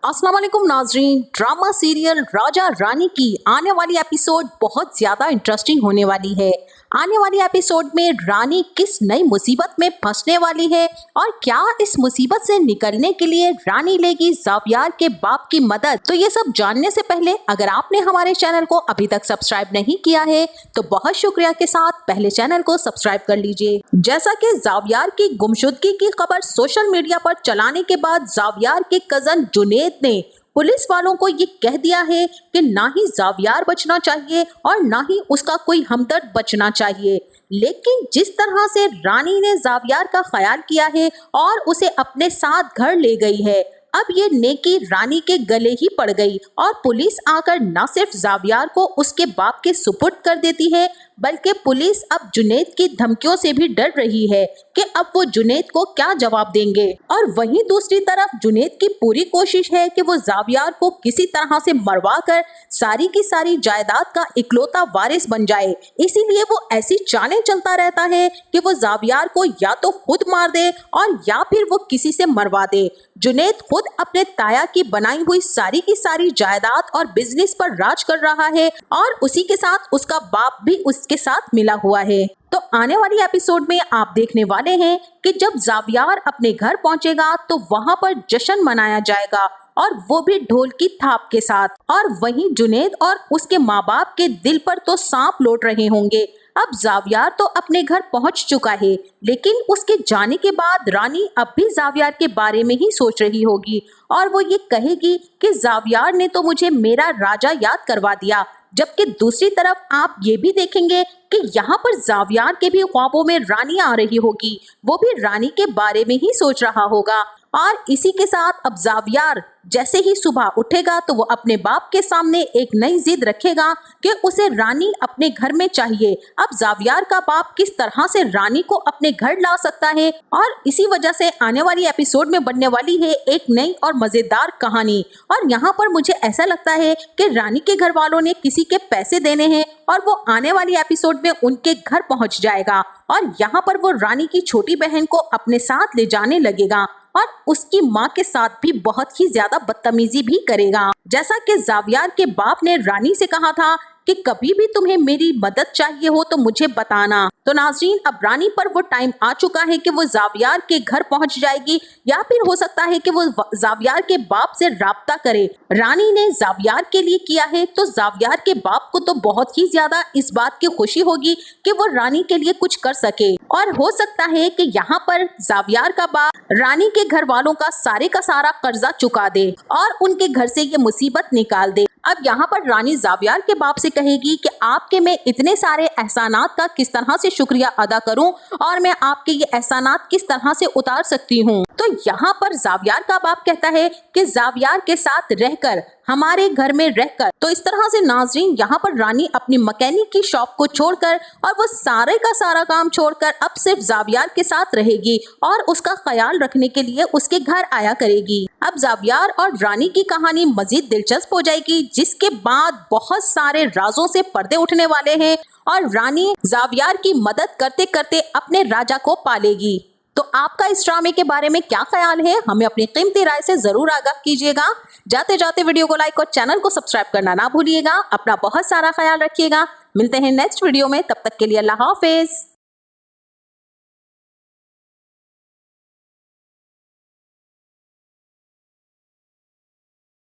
अस्सलाम वालेकुम नाजरीन। ड्रामा सीरियल राजा रानी की आने वाली एपिसोड बहुत ज्यादा इंटरेस्टिंग होने वाली है। आने वाली एपिसोड में रानी किस नई मुसीबत में फंसने वाली है और क्या इस मुसीबत से निकलने के लिए रानी लेगी ज़ावियार के बाप की मदद। तो ये सब जानने से पहले अगर आपने हमारे चैनल को अभी तक सब्सक्राइब नहीं किया है तो बहुत शुक्रिया के साथ पहले चैनल को सब्सक्राइब कर लीजिए। जैसा कि ज़ावियार की गुमशुदगी की खबर सोशल मीडिया पर चलाने के बाद ज़ावियार के कजन जुनैद ने पुलिस वालों को ये कह दिया है कि ना ही ज़ावियार बचना चाहिए और ना ही उसका कोई हमदर्द बचना चाहिए। लेकिन जिस तरह से रानी ने ज़ावियार का ख्याल किया है और उसे अपने साथ घर ले गई है, अब ये नेकी रानी के गले ही पड़ गई और पुलिस आकर न सिर्फ ज़ावियार को उसके बाप के सुपुर्द कर देती है बल्कि पुलिस अब जुनैद की धमकियों से भी डर रही है कि अब वो जुनैद को क्या जवाब देंगे। और वहीं दूसरी तरफ जुनैद की पूरी कोशिश है कि वो ज़ावियार को किसी तरह से मरवा कर सारी की सारी जायदाद का इकलौता वारिस बन जाए। इसीलिए वो ऐसी चालें चलता रहता है कि वो ज़ावियार को या तो खुद मार दे और या फिर वो किसी से मरवा दे। जुनैद खुद अपने ताया की बनाई हुई सारी की सारी जायदाद और बिजनेस पर राज कर रहा है और उसी के साथ उसका बाप भी उसके साथ मिला हुआ है। तो आने वाली एपिसोड में आप देखने वाले हैं कि जब ज़ावियार अपने घर पहुंचेगा तो वहां पर जश्न मनाया जाएगा और वो भी ढोल की थाप के साथ। और वहीं जुनैद और उसके माँ बाप के दिल पर तो सांप लौट रहे होंगे। अब ज़ावियार तो अपने घर पहुंच चुका है लेकिन उसके जाने के बाद रानी अब भी ज़ावियार के बारे में ही सोच रही होगी और वो ये कहेगी कि ज़ावियार ने तो मुझे मेरा राजा याद करवा दिया। जबकि दूसरी तरफ आप ये भी देखेंगे कि यहाँ पर ज़ावियार के भी ख्वाबों में रानी आ रही होगी, वो भी रानी के बारे में ही सोच रहा होगा। और इसी के साथ अब ज़ावियार जैसे ही सुबह उठेगा तो वो अपने बाप के सामने एक नई जिद रखेगा कि उसे रानी अपने घर में चाहिए। अब ज़ावियार का बाप किस तरह से रानी को अपने घर ला सकता है और इसी वजह से आने वाली एपिसोड में बनने वाली है एक नई और मजेदार कहानी। और यहाँ पर मुझे ऐसा लगता है कि रानी के घर वालों ने किसी के पैसे देने हैं और वो आने वाली एपिसोड में उनके घर पहुंच जाएगा और यहाँ पर वो रानी की छोटी बहन को अपने साथ ले जाने लगेगा और उसकी माँ के साथ भी बहुत ही ज्यादा बदतमीजी भी करेगा। जैसा कि ज़ावियार के बाप ने रानी से कहा था कि कभी भी तुम्हें मेरी मदद चाहिए हो तो मुझे बताना। तो नाज़रीन अब रानी पर वो टाइम आ चुका है कि वो ज़ावियार के घर पहुंच जाएगी या फिर हो सकता है कि वो ज़ावियार के बाप से राब्ता करे। रानी ने ज़ावियार के लिए किया है तो ज़ावियार के बाप को तो बहुत ही ज्यादा इस बात की खुशी होगी कि वो रानी के लिए कुछ कर सके और हो सकता है कि यहाँ पर ज़ावियार का बाप रानी के घर वालों का सारा कर्जा चुका दे और उनके घर से ये मुसीबत निकाल दे। अब यहाँ पर रानी ज़ावियार के बाप से कहेगी कि आपके मैं इतने सारे एहसानात का किस तरह से शुक्रिया अदा करूं और मैं आपके ये एहसानात किस तरह से उतार सकती हूँ। तो यहाँ पर ज़ावियार का बाप कहता है कि ज़ावियार के साथ रहकर, हमारे घर में रहकर। तो इस तरह से नाजरीन यहाँ पर रानी अपनी मैकेनिक की शॉप को छोड़कर और वो सारे का सारा काम छोड़कर अब सिर्फ ज़ावियार के साथ रहेगी और उसका ख्याल रखने के लिए उसके घर आया करेगी। अब ज़ावियार और रानी की कहानी मजीद दिलचस्प हो जाएगी जिसके बाद बहुत सारे राजों से पर्दे उठने वाले हैं और रानी ज़ावियार की मदद करते करते अपने राजा को पालेगी। तो आपका इस ड्रामे के बारे में क्या ख्याल है, हमें अपनी कीमती राय से जरूर आगाह कीजिएगा। जाते जाते वीडियो को लाइक और चैनल को सब्सक्राइब करना ना भूलिएगा। अपना बहुत सारा ख्याल रखिएगा। मिलते हैं नेक्स्ट वीडियो में, तब तक के लिए अल्लाह हाफिज।